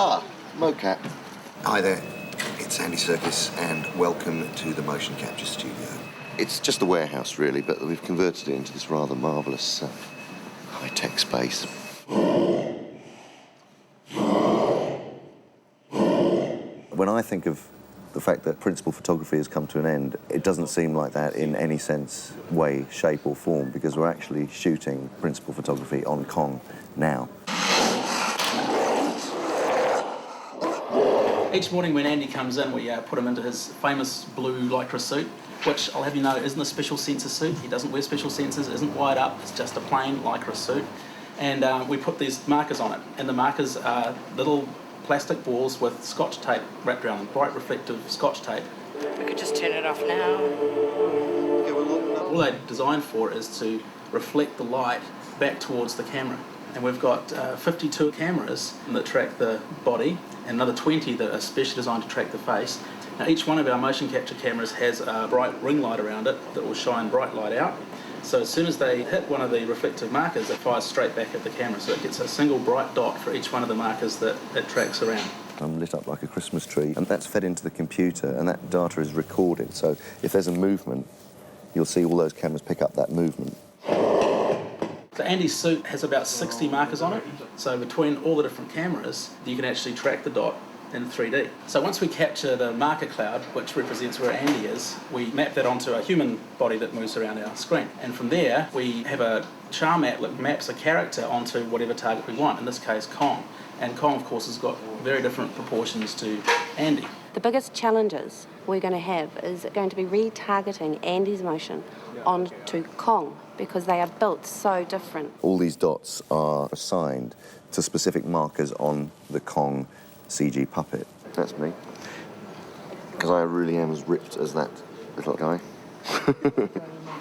Ah, mocap. Hi there, it's Andy Serkis, and welcome to the Motion Capture Studio. It's just a warehouse, really, but we've converted it into this rather marvellous high-tech space. When I think of the fact that principal photography has come to an end, it doesn't seem like that in any sense, way, shape or form, because we're actually shooting principal photography on Kong now. Each morning when Andy comes in, we put him into his famous blue lycra suit, which I'll have you know isn't a special sensor suit. He doesn't wear special sensors, isn't wired up, it's just a plain lycra suit. And we put these markers on it, and the markers are little plastic balls with scotch tape wrapped around them, bright reflective scotch tape. We could just turn it off now. All they're designed for is to reflect the light back towards the camera. And we've got 52 cameras that track the body, and another 20 that are specially designed to track the face. Now each one of our motion capture cameras has a bright ring light around it that will shine bright light out. So as soon as they hit one of the reflective markers, it fires straight back at the camera. So it gets a single bright dot for each one of the markers that it tracks around. I'm lit up like a Christmas tree, and that's fed into the computer, and that data is recorded. So if there's a movement, you'll see all those cameras pick up that movement. So Andy's suit has about 60 markers on it. So between all the different cameras, you can actually track the dot in 3D. So once we capture the marker cloud, which represents where Andy is, we map that onto a human body that moves around our screen. And from there, we have a char map that maps a character onto whatever target we want, in this case, Kong. And Kong, of course, has got very different proportions to Andy. The biggest challenges we're going to have is going to be retargeting Andy's motion onto Kong, because they are built so different. All these dots are assigned to specific markers on the Kong CG puppet. That's me. Because I really am as ripped as that little guy.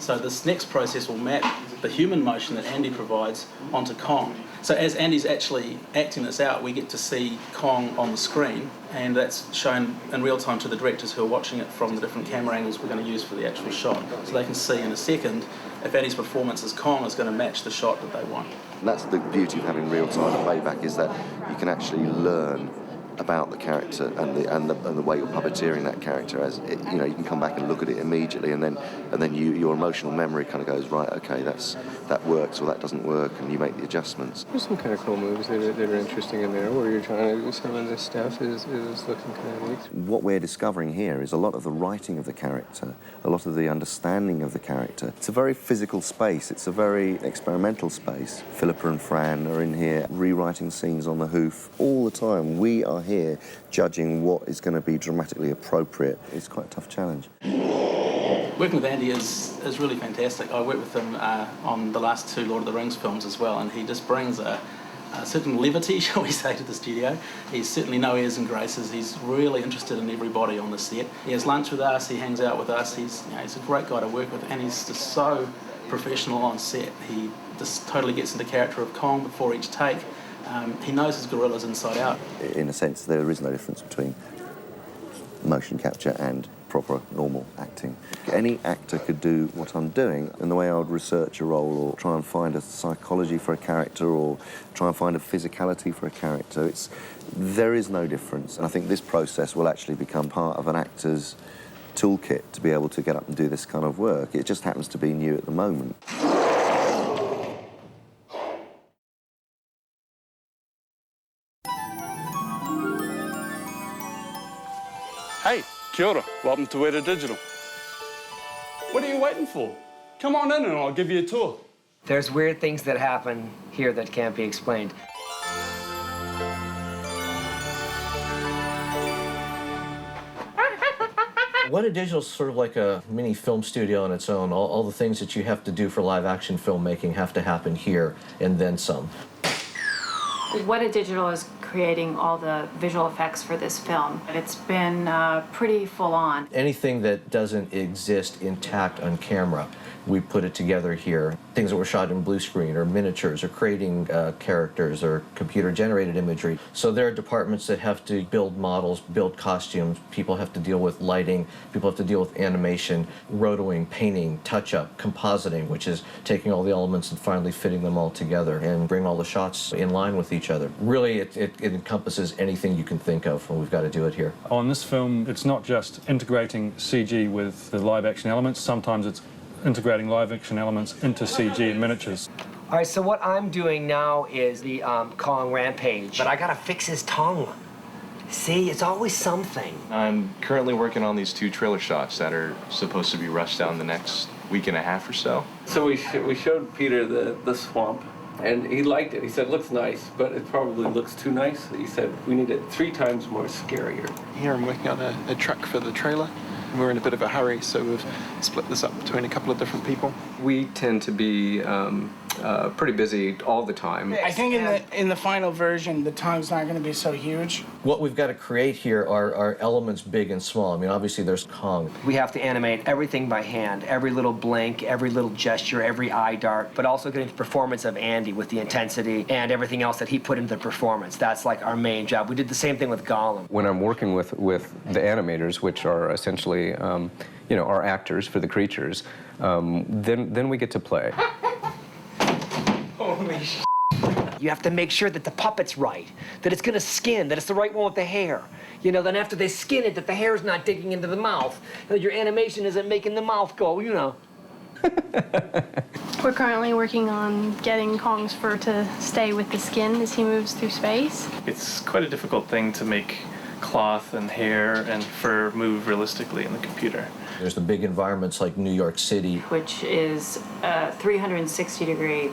So this next process will map the human motion that Andy provides onto Kong. So as Andy's actually acting this out, we get to see Kong on the screen, and that's shown in real time to the directors who are watching it from the different camera angles we're going to use for the actual shot. So they can see in a second if Andy's performance as Kong is going to match the shot that they want. That's the beauty of having real-time playback, is that you can actually learn about the character and the way you're puppeteering that character. As it, you know, you can come back and look at it immediately, and then your emotional memory kind of goes, right, okay, that works or that doesn't work, and you make the adjustments. There's some kind of cool moves that are interesting in there, where you're trying to do some of this stuff is looking kind of neat. What we're discovering here is a lot of the writing of the character, a lot of the understanding of the character. It's a very physical space, it's a very experimental space. Philippa and Fran are in here rewriting scenes on the hoof all the time. We are here judging what is going to be dramatically appropriate. It's quite a tough challenge. Working with Andy is really fantastic. I worked with him on the last 2 Lord of the Rings films as well, and he just brings a certain levity, shall we say, to the studio. He's certainly no airs and graces. He's really interested in everybody on the set. He has lunch with us, he hangs out with us. He's a great guy to work with, and he's just so professional on set. He just totally gets into character of Kong before each take. He knows his gorillas inside out. In a sense, there is no difference between motion capture and proper, normal acting. Any actor could do what I'm doing, and the way I would research a role or try and find a psychology for a character or try and find a physicality for a character, there is no difference. And I think this process will actually become part of an actor's toolkit to be able to get up and do this kind of work. It just happens to be new at the moment. Hey, kia ora. Welcome to Weta Digital. What are you waiting for? Come on in and I'll give you a tour. There's weird things that happen here that can't be explained. Weta Digital is sort of like a mini film studio on its own. All the things that you have to do for live-action filmmaking have to happen here, and then some. Weta Digital is creating all the visual effects for this film. It's been pretty full-on. Anything that doesn't exist intact on camera, we put it together here. Things that were shot in blue screen, or miniatures, or creating characters, or computer-generated imagery. So there are departments that have to build models, build costumes. People have to deal with lighting. People have to deal with animation, rotoing, painting, touch-up, compositing, which is taking all the elements and finally fitting them all together and bring all the shots in line with each other. Really, it it encompasses anything you can think of, and we've got to do it here. On this film, it's not just integrating CG with the live-action elements. Sometimes it's integrating live-action elements into CG and miniatures. All right, so what I'm doing now is the Kong Rampage, but I gotta fix his tongue. See, it's always something. I'm currently working on these 2 trailer shots that are supposed to be rushed out in the next week and a half or so. So we showed Peter the swamp, and he liked it. He said, looks nice, but it probably looks too nice. He said, we need it 3 times more scarier. Here I'm working on a track for the trailer. We're in a bit of a hurry, so we've split this up between a couple of different people. We tend to be pretty busy all the time. I think in the final version, the tongue's not going to be so huge. What we've got to create here are elements big and small. I mean, obviously there's Kong. We have to animate everything by hand, every little blink, every little gesture, every eye dart, but also getting the performance of Andy with the intensity and everything else that he put into the performance. That's like our main job. We did the same thing with Gollum. When I'm working with the animators, which are essentially, you know, our actors for the creatures, then we get to play. Holy sh**. You have to make sure that the puppet's right, that it's gonna skin, that it's the right one with the hair. You know, then after they skin it, that the hair's not digging into the mouth, that your animation isn't making the mouth go, you know. We're currently working on getting Kong's fur to stay with the skin as he moves through space. It's quite a difficult thing to make cloth and hair and fur move realistically in the computer. There's the big environments like New York City, which is 360-degree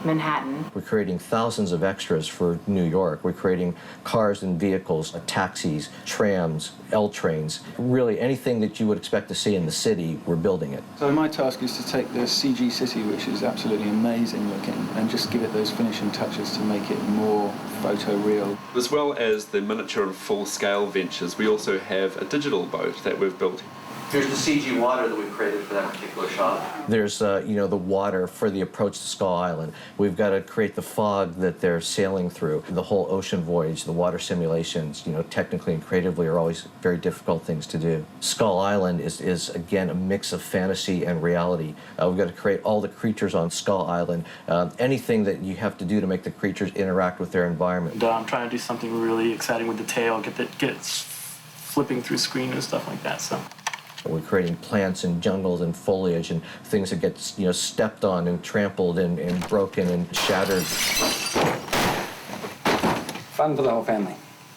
Manhattan. We're creating thousands of extras for New York. We're creating cars and vehicles, taxis, trams, L trains. Really anything that you would expect to see in the city, we're building it. So my task is to take the CG city, which is absolutely amazing looking, and just give it those finishing touches to make it more photoreal. As well as the miniature and full-scale ventures, we also have a digital boat that we've built. Here's the CG water that we created for that particular shot. There's, you know, the water for the approach to Skull Island. We've got to create the fog that they're sailing through. The whole ocean voyage, the water simulations, you know, technically and creatively are always very difficult things to do. Skull Island is again, a mix of fantasy and reality. We've got to create all the creatures on Skull Island, anything that you have to do to make the creatures interact with their environment. I'm trying to do something really exciting with the tail, get it flipping through screen and stuff like that, so. We're creating plants and jungles and foliage and things that get, you know, stepped on and trampled and broken and shattered. Fun for the whole family.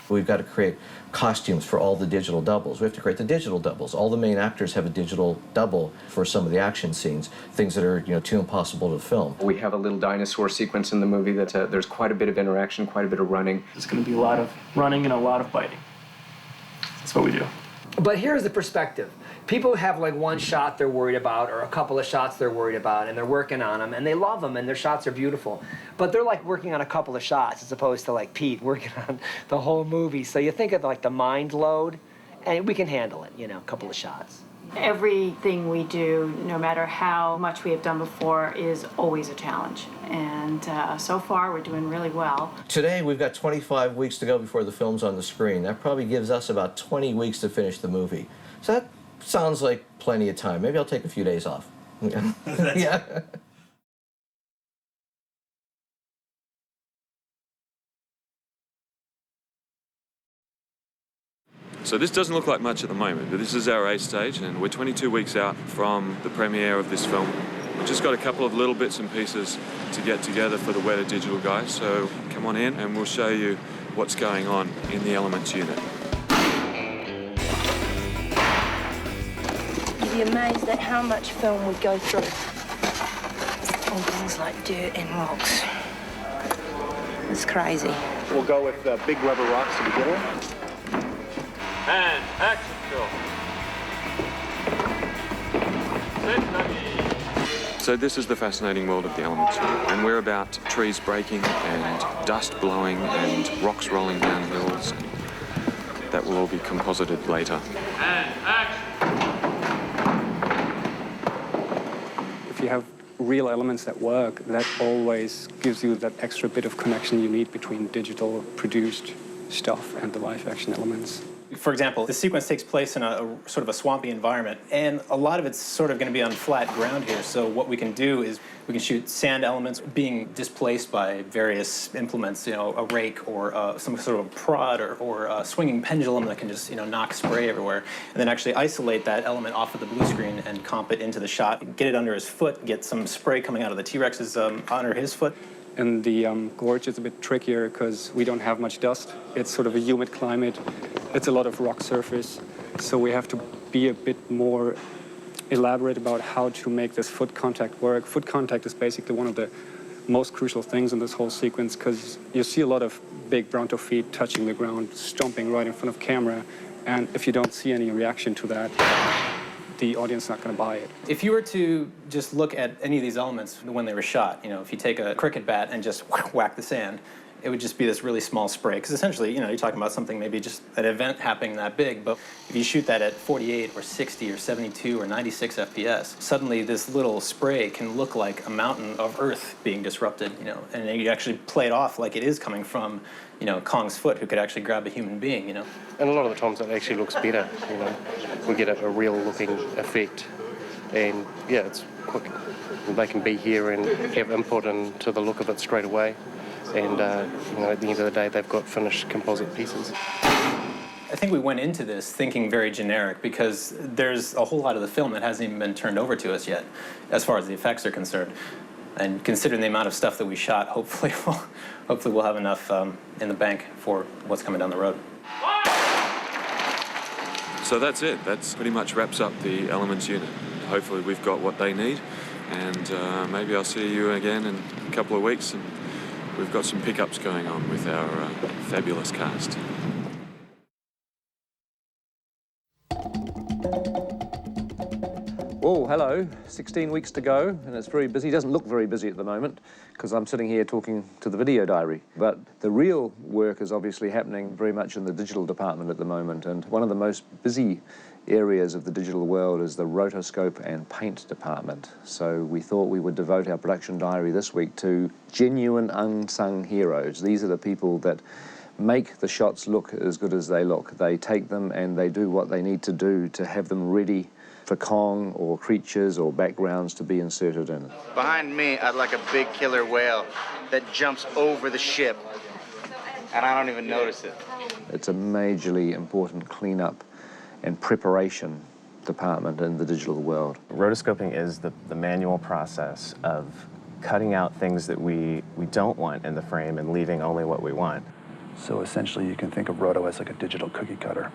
We've got to create costumes for all the digital doubles. We have to create the digital doubles. All the main actors have a digital double for some of the action scenes, things that are, you know, too impossible to film. We have a little dinosaur sequence in the movie that there's quite a bit of interaction, quite a bit of running. There's going to be a lot of running and a lot of biting. That's what we do. But here's the perspective. People have like one shot they're worried about or a couple of shots they're worried about, and they're working on them and they love them and their shots are beautiful. But they're like working on a couple of shots as opposed to like Pete working on the whole movie. So you think of like the mind load, and we can handle it, you know, a couple of shots. Everything we do, no matter how much we have done before, is always a challenge. And so far, we're doing really well. Today, we've got 25 weeks to go before the film's on the screen. That probably gives us about 20 weeks to finish the movie. So that sounds like plenty of time. Maybe I'll take a few days off. Yeah. So this doesn't look like much at the moment, but this is our A stage, and we're 22 weeks out from the premiere of this film. We've just got a couple of little bits and pieces to get together for the Weta Digital guys, so come on in and we'll show you what's going on in the Elements unit. You'd be amazed at how much film we go through on things like dirt and rocks. It's crazy. We'll go with big rubber rocks to begin with. And action, Phil. So this is the fascinating world of the Elements unit, and we're about trees breaking and dust blowing and rocks rolling down hills. That will all be composited later. And action. If you have real elements that work, that always gives you that extra bit of connection you need between digital produced stuff and the live action elements. For example, the sequence takes place in a sort of a swampy environment, and a lot of it's sort of going to be on flat ground here. So what we can do is we can shoot sand elements being displaced by various implements, you know, a rake or some sort of prod or a swinging pendulum that can just, you know, knock spray everywhere, and then actually isolate that element off of the blue screen and comp it into the shot, get it under his foot, get some spray coming out of the T-Rex's under his foot. And the gorge is a bit trickier because we don't have much dust. It's sort of a humid climate. It's a lot of rock surface. So we have to be a bit more elaborate about how to make this foot contact work. Foot contact is basically one of the most crucial things in this whole sequence because you see a lot of big Bronto feet touching the ground, stomping right in front of camera. And if you don't see any reaction to that, the audience is not going to buy it. If you were to just look at any of these elements when they were shot, you know, if you take a cricket bat and just whack the sand, it would just be this really small spray. Because essentially, you know, you're talking about something maybe just an event happening that big, but if you shoot that at 48 or 60 or 72 or 96 FPS, suddenly this little spray can look like a mountain of earth being disrupted, you know, and then you actually play it off like it is coming from, you know, Kong's foot, who could actually grab a human being, you know. And a lot of the times it actually looks better, you know. We get a real looking effect. And yeah, it's quick. They can be here and have input into the look of it straight away. And you know, at the end of the day, they've got finished composite pieces. I think we went into this thinking very generic because there's a whole lot of the film that hasn't even been turned over to us yet, as far as the effects are concerned. And considering the amount of stuff that we shot, hopefully we'll have enough in the bank for what's coming down the road. So that's it. That's pretty much wraps up the Elements unit. Hopefully we've got what they need, and maybe I'll see you again in a couple of weeks, and we've got some pickups going on with our fabulous cast. Oh, hello. 16 weeks to go, and it's very busy. It doesn't look very busy at the moment because I'm sitting here talking to the video diary. But the real work is obviously happening very much in the digital department at the moment, and one of the most busy areas of the digital world is the rotoscope and paint department. So we thought we would devote our production diary this week to genuine unsung heroes. These are the people that make the shots look as good as they look. They take them and they do what they need to do to have them ready for Kong or creatures or backgrounds to be inserted in. Behind me, I'd like a big killer whale that jumps over the ship, and I don't even notice it. It's a majorly important cleanup and preparation department in the digital world. Rotoscoping is the manual process of cutting out things that we don't want in the frame and leaving only what we want. So essentially you can think of roto as like a digital cookie cutter.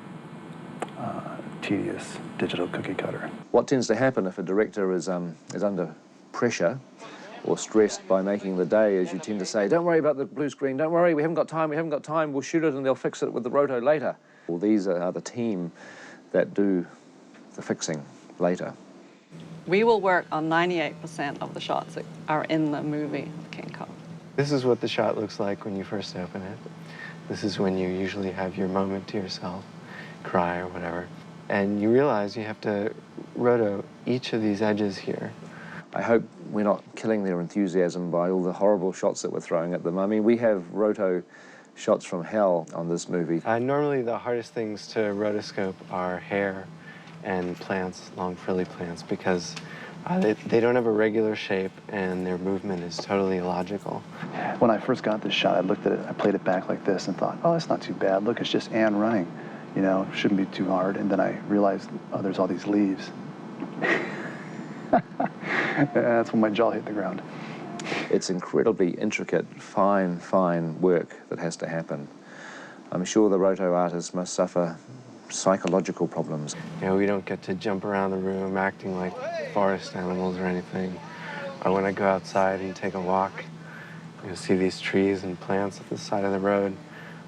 Tedious digital cookie cutter. What tends to happen if a director is under pressure or stressed by making the day is you tend to say, don't worry about the blue screen, don't worry, we haven't got time, we'll shoot it and they'll fix it with the roto later. Well, these are the team that do the fixing later. We will work on 98% of the shots that are in the movie King Kong. This is what the shot looks like when you first open it. This is when you usually have your moment to yourself, cry or whatever. And you realize you have to roto each of these edges here. I hope we're not killing their enthusiasm by all the horrible shots that we're throwing at them. I mean, we have roto shots from hell on this movie. Normally the hardest things to rotoscope are hair and plants, long frilly plants, because they don't have a regular shape and their movement is totally illogical. When I first got this shot, I looked at it, I played it back like this and thought, oh, it's not too bad. Look, it's just Anne running. You know, shouldn't be too hard. And then I realized, oh, there's all these leaves. That's when my jaw hit the ground. It's incredibly intricate, fine work that has to happen. I'm sure the roto artists must suffer psychological problems. You know, we don't get to jump around the room acting like forest animals or anything. Or when I go outside and take a walk, you know, see these trees and plants at the side of the road,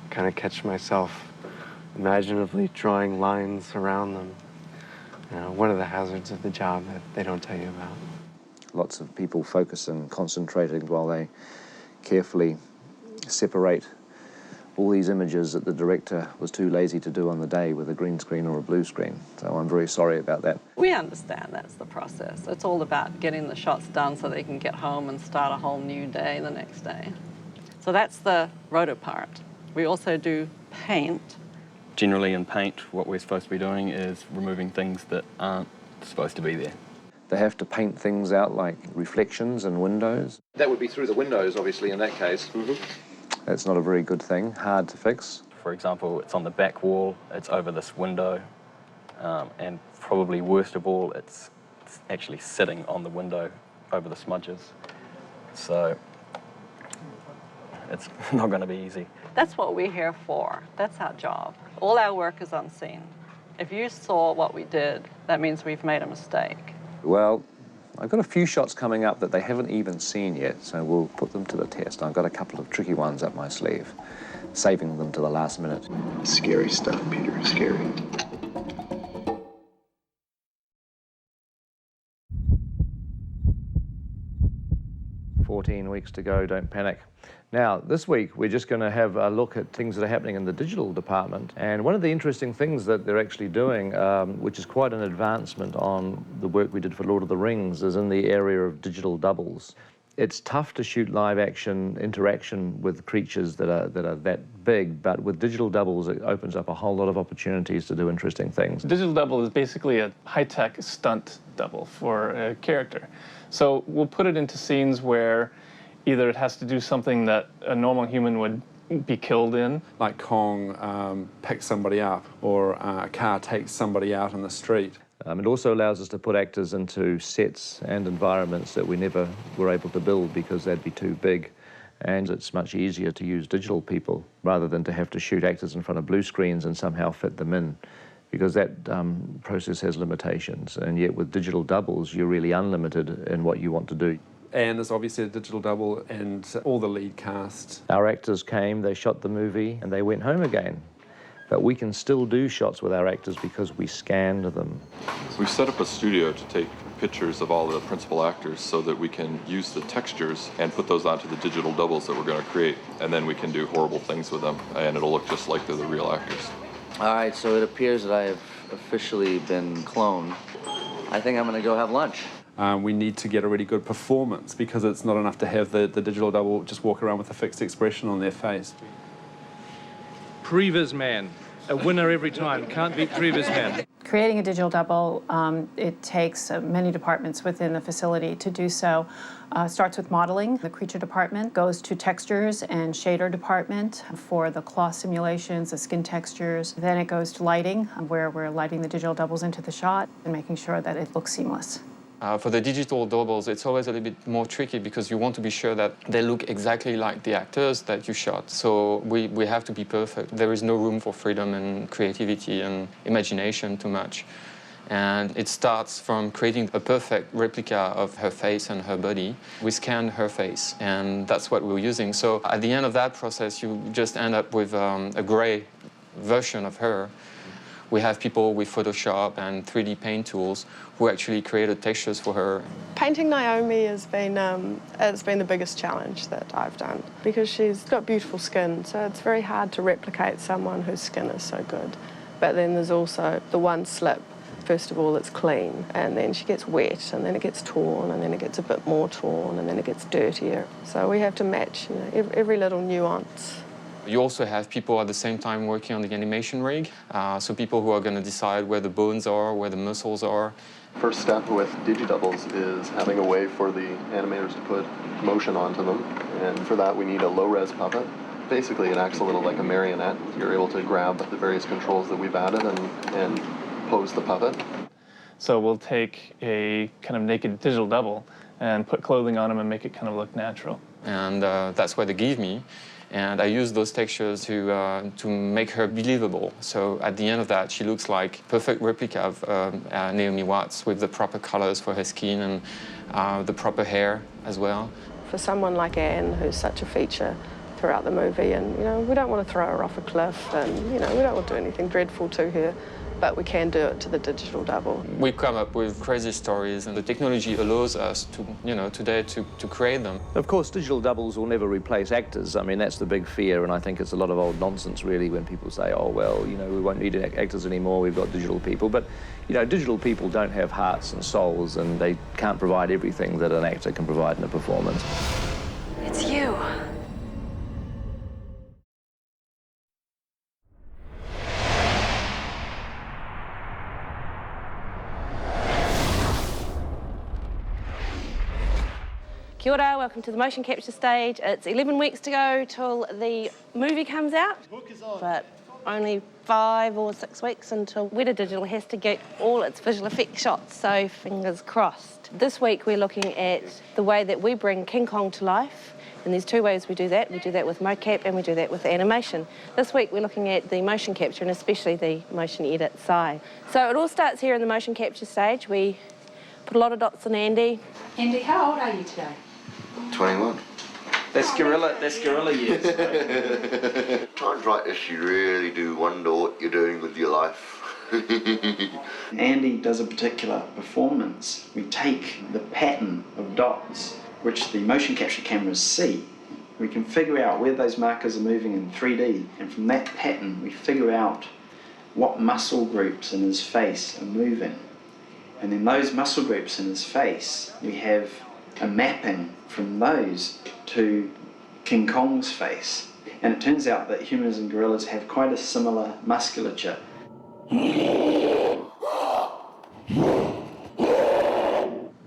kind of catch myself imaginatively drawing lines around them. You know, one of the hazards of the job that they don't tell you about. Lots of people focus and concentrating while they carefully separate all these images that the director was too lazy to do on the day with a green screen or a blue screen. So I'm very sorry about that. We understand that's the process. It's all about getting the shots done so they can get home and start a whole new day the next day. So that's the roto part. We also do paint, Generally in paint, what we're supposed to be doing is removing things that aren't supposed to be there. They have to paint things out like reflections and windows. That would be through the windows, obviously, in that case. That's not a very good thing, hard to fix. For example, it's on the back wall, it's over this window, and probably worst of all, it's actually sitting on the window over the smudges. So it's not going to be easy. That's what we're here for. That's our job. All our work is unseen. If you saw what we did, that means we've made a mistake. Well, I've got a few shots coming up that they haven't even seen yet, so we'll put them to the test. I've got a couple of tricky ones up my sleeve, saving them to the last minute. Scary stuff, Peter, scary. Weeks to go, don't panic. Now, this week, we're just going to have a look at things that are happening in the digital department. And one of the interesting things that they're actually doing, which is quite an advancement on the work we did for Lord of the Rings, is in the area of digital doubles. It's tough to shoot live action interaction with creatures that are that big, but with digital doubles, it opens up a whole lot of opportunities to do interesting things. Digital double is basically a high-tech stunt double for a character. So we'll put it into scenes where either it has to do something that a normal human would be killed in. Like Kong picks somebody up, or a car takes somebody out on the street. It also allows us to put actors into sets and environments that we never were able to build because they'd be too big. And it's much easier to use digital people rather than to have to shoot actors in front of blue screens and somehow fit them in, because that process has limitations. And yet with digital doubles, you're really unlimited in what you want to do. And there's obviously a digital double and all the lead cast. Our actors came, they shot the movie, and they went home again. But we can still do shots with our actors because we scanned them. We've set up a studio to take pictures of all the principal actors so that we can use the textures and put those onto the digital doubles that we're going to create. And then we can do horrible things with them, and it'll look just like they're the real actors. All right, so it appears that I have officially been cloned. I think I'm going to go have lunch. We need to get a really good performance because it's not enough to have the digital double just walk around with a fixed expression on their face. Previs man. A winner every time. Can't beat Previs man. Creating a digital double, it takes many departments within the facility to do so. Starts with modeling. The creature department goes to textures and shader department for the cloth simulations, the skin textures. Then it goes to lighting, where we're lighting the digital doubles into the shot and making sure that it looks seamless. For the digital doubles, it's always a little bit more tricky because you want to be sure that they look exactly like the actors that you shot. So we have to be perfect. There is no room for freedom and creativity and imagination too much. And it starts from creating a perfect replica of her face and her body. We scanned her face, and that's what we're using. So at the end of that process, you just end up with a gray version of her. We have people with Photoshop and 3D paint tools who actually created textures for her. Painting Naomi has been the biggest challenge that I've done because she's got beautiful skin, so it's very hard to replicate someone whose skin is so good. But then there's also the one slip. First of all, it's clean, and then she gets wet, and then it gets torn, and then it gets a bit more torn, and then it gets dirtier. So we have to match, every little nuance. You also have people at the same time working on the animation rig, so people who are going to decide where the bones are, where the muscles are. First step with digidoubles is having a way for the animators to put motion onto them, and for that we need a low-res puppet. Basically, it acts a little like a marionette. You're able to grab the various controls that we've added and pose the puppet. So we'll take a kind of naked digital double and put clothing on them and make it kind of look natural. And that's what they give me. And I use those textures to make her believable. So at the end of that, she looks like perfect replica of Naomi Watts with the proper colors for her skin and the proper hair as well. For someone like Anne, who's such a feature throughout the movie, and we don't want to throw her off a cliff, and we don't want to do anything dreadful to her, but we can do it to the digital double. We come up with crazy stories, and the technology allows us to, today to create them. Of course, digital doubles will never replace actors. I mean, that's the big fear, and I think it's a lot of old nonsense, really, when people say, oh, well, we won't need actors anymore, we've got digital people. But, digital people don't have hearts and souls, and they can't provide everything that an actor can provide in a performance. It's you. Kia ora, welcome to the motion capture stage. It's 11 weeks to go till the movie comes out, but only 5 or 6 weeks until Weta Digital has to get all its visual effects shots, so fingers crossed. This week we're looking at the way that we bring King Kong to life, and there's 2 ways we do that. We do that with mocap and we do that with animation. This week we're looking at the motion capture and especially the motion edit side. So it all starts here in the motion capture stage. We put a lot of dots on Andy. Andy, how old are you today? 21. That's gorilla years. Right? Times like this, you really do wonder what you're doing with your life. Andy does a particular performance. We take the pattern of dots, which the motion capture cameras see. We can figure out where those markers are moving in 3D, and from that pattern, we figure out what muscle groups in his face are moving. And in those muscle groups in his face, we have a mapping from those to King Kong's face. And it turns out that humans and gorillas have quite a similar musculature.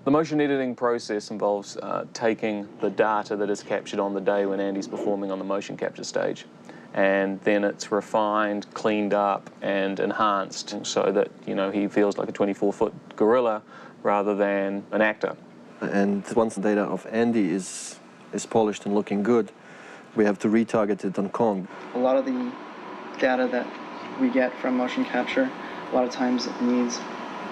The motion editing process involves taking the data that is captured on the day when Andy's performing on the motion capture stage, and then it's refined, cleaned up and enhanced so that, you know, he feels like a 24-foot gorilla rather than an actor. And once the data of Andy is polished and looking good, we have to retarget it on Kong. A lot of the data that we get from motion capture, a lot of times it needs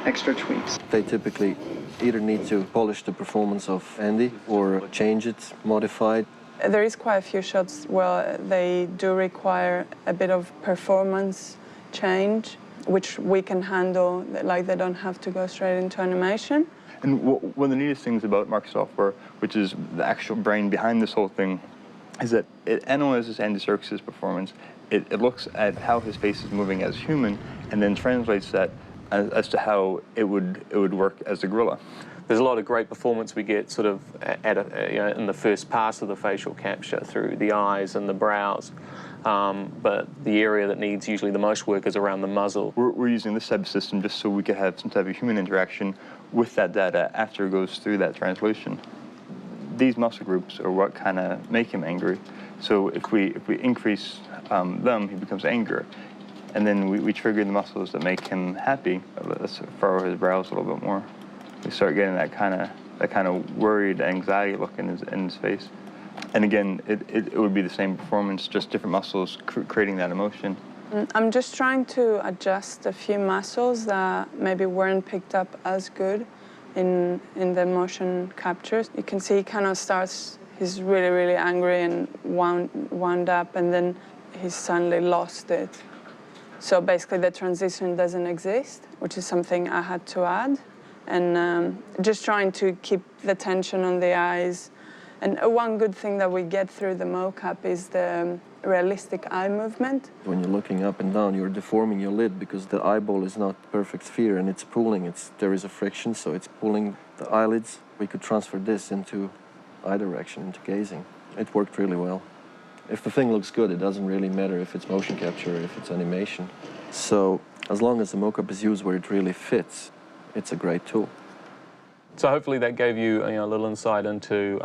extra tweaks. They typically either need to polish the performance of Andy or change it, modify it. There is quite a few shots where they do require a bit of performance change, which we can handle, like they don't have to go straight into animation. And one of the neatest things about Mark software, which is the actual brain behind this whole thing, is that it analyzes Andy Serkis' performance. It looks at how his face is moving as human, and then translates that as to how it would work as a gorilla. There's a lot of great performance we get sort of in the first pass of the facial capture through the eyes and the brows. But the area that needs usually the most work is around the muzzle. We're using this type of system just so we could have some type of human interaction with that data after it goes through that translation. These muscle groups are what kind of make him angry. So if we increase them, he becomes angrier. And then we trigger the muscles that make him happy. Let's furrow his brows a little bit more. We start getting that kind of worried anxiety look in his face. And again, it would be the same performance, just different muscles creating that emotion. I'm just trying to adjust a few muscles that maybe weren't picked up as good in the motion captures. You can see he kind of starts, he's really, really angry and wound up, and then he's suddenly lost it. So basically the transition doesn't exist, which is something I had to add. And just trying to keep the tension on the eyes. And one good thing that we get through the mocap is the realistic eye movement. When you're looking up and down, you're deforming your lid because the eyeball is not perfect sphere and it's pulling. There is a friction, so it's pulling the eyelids. We could transfer this into eye direction, into gazing. It worked really well. If the thing looks good, it doesn't really matter if it's motion capture or if it's animation. So as long as the mocap is used where it really fits, it's a great tool. So hopefully that gave you, a little insight into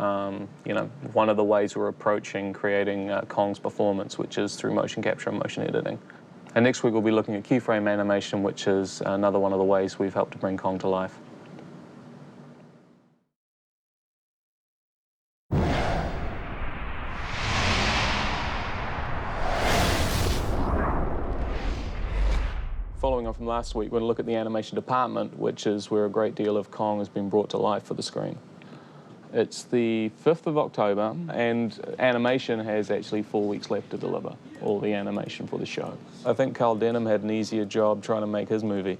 one of the ways we're approaching creating Kong's performance, which is through motion capture and motion editing. And next week we'll be looking at keyframe animation, which is another one of the ways we've helped to bring Kong to life. Following on from last week, we're going to look at the animation department, which is where a great deal of Kong has been brought to life for the screen. It's the 5th of October, and animation has actually 4 weeks left to deliver all the animation for the show. I think Denham had an easier job trying to make his movie.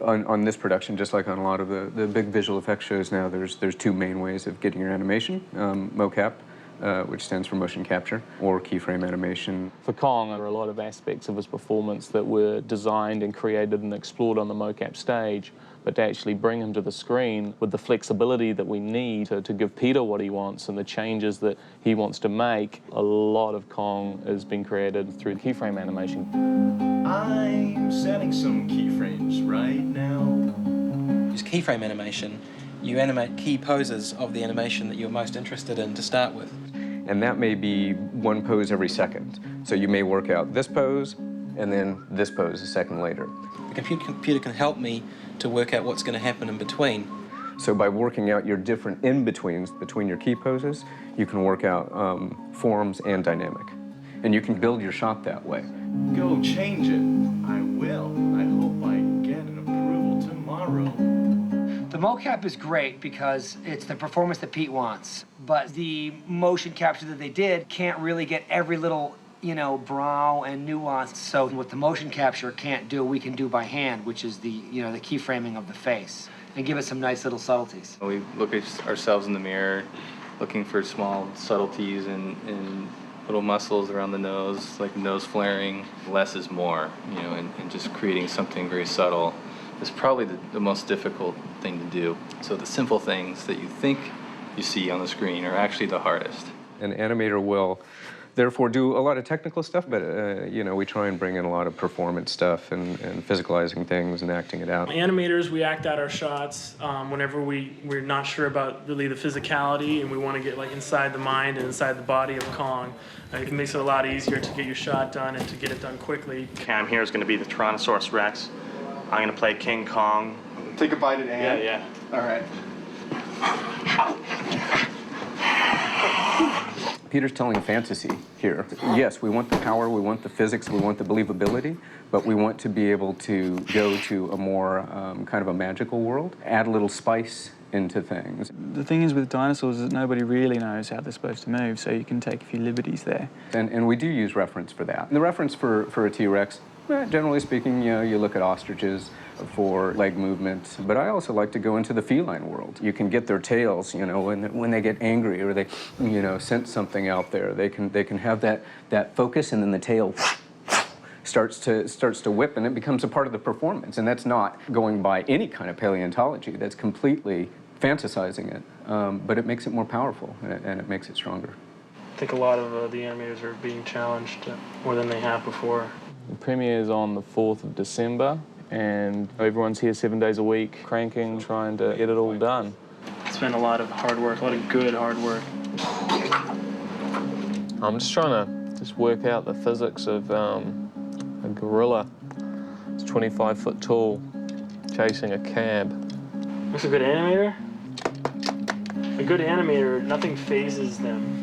On this production, just like on a lot of the big visual effects shows now, there's 2 main ways of getting your animation, mocap, which stands for motion capture, or keyframe animation. For Kong, there are a lot of aspects of his performance that were designed and created and explored on the mocap stage, but to actually bring him to the screen with the flexibility that we need to give Peter what he wants and the changes that he wants to make, a lot of Kong has been created through keyframe animation. I'm setting some keyframes right now. Use keyframe animation You animate key poses of the animation that you're most interested in to start with. And that may be one pose every second. So you may work out this pose, and then this pose a second later. The computer can help me to work out what's going to happen in between. So by working out your different in-betweens between your key poses, you can work out forms and dynamic. And you can build your shot that way. Go change it. I will. I hope I get an approval tomorrow. The mocap is great because it's the performance that Pete wants, but the motion capture that they did can't really get every little, brow and nuance. So what the motion capture can't do, we can do by hand, which is the keyframing of the face, and give it some nice little subtleties. We look at ourselves in the mirror, looking for small subtleties and little muscles around the nose, like nose flaring. Less is more, and just creating something very subtle is probably the most difficult thing to do. So the simple things that you think you see on the screen are actually the hardest. An animator will therefore do a lot of technical stuff, but we try and bring in a lot of performance stuff and physicalizing things and acting it out. Animators, we act out our shots whenever we're not sure about really the physicality and we want to get like inside the mind and inside the body of Kong. It makes it a lot easier to get your shot done and to get it done quickly. Cam here is going to be the Tyrannosaurus Rex. I'm going to play King Kong. Take a bite at Anne. Yeah. All right. Peter's telling a fantasy here. Yes, we want the power, we want the physics, we want the believability, but we want to be able to go to a more kind of a magical world, add a little spice into things. The thing is with dinosaurs is that nobody really knows how they're supposed to move, so you can take a few liberties there. And we do use reference for that. And the reference for a T-Rex, generally speaking, you look at ostriches for leg movement, but I also like to go into the feline world. You can get their tails, when they get angry or they, sense something out there. They can have that focus, and then the tail starts to whip, and it becomes a part of the performance. And that's not going by any kind of paleontology. That's completely fantasizing it, but it makes it more powerful and it makes it stronger. I think a lot of the animators are being challenged more than they have before. The premiere is on the 4th of December, and everyone's here 7 days a week, cranking, trying to get it all done. It's been a lot of hard work, a lot of good hard work. I'm just trying to work out the physics of a gorilla. It's 25 foot tall, chasing a cab. What's a good animator? A good animator, nothing phases them.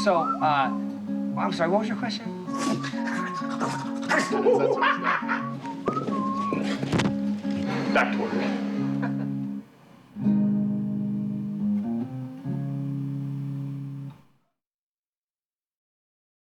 So, I'm sorry, what was your question? Back to work.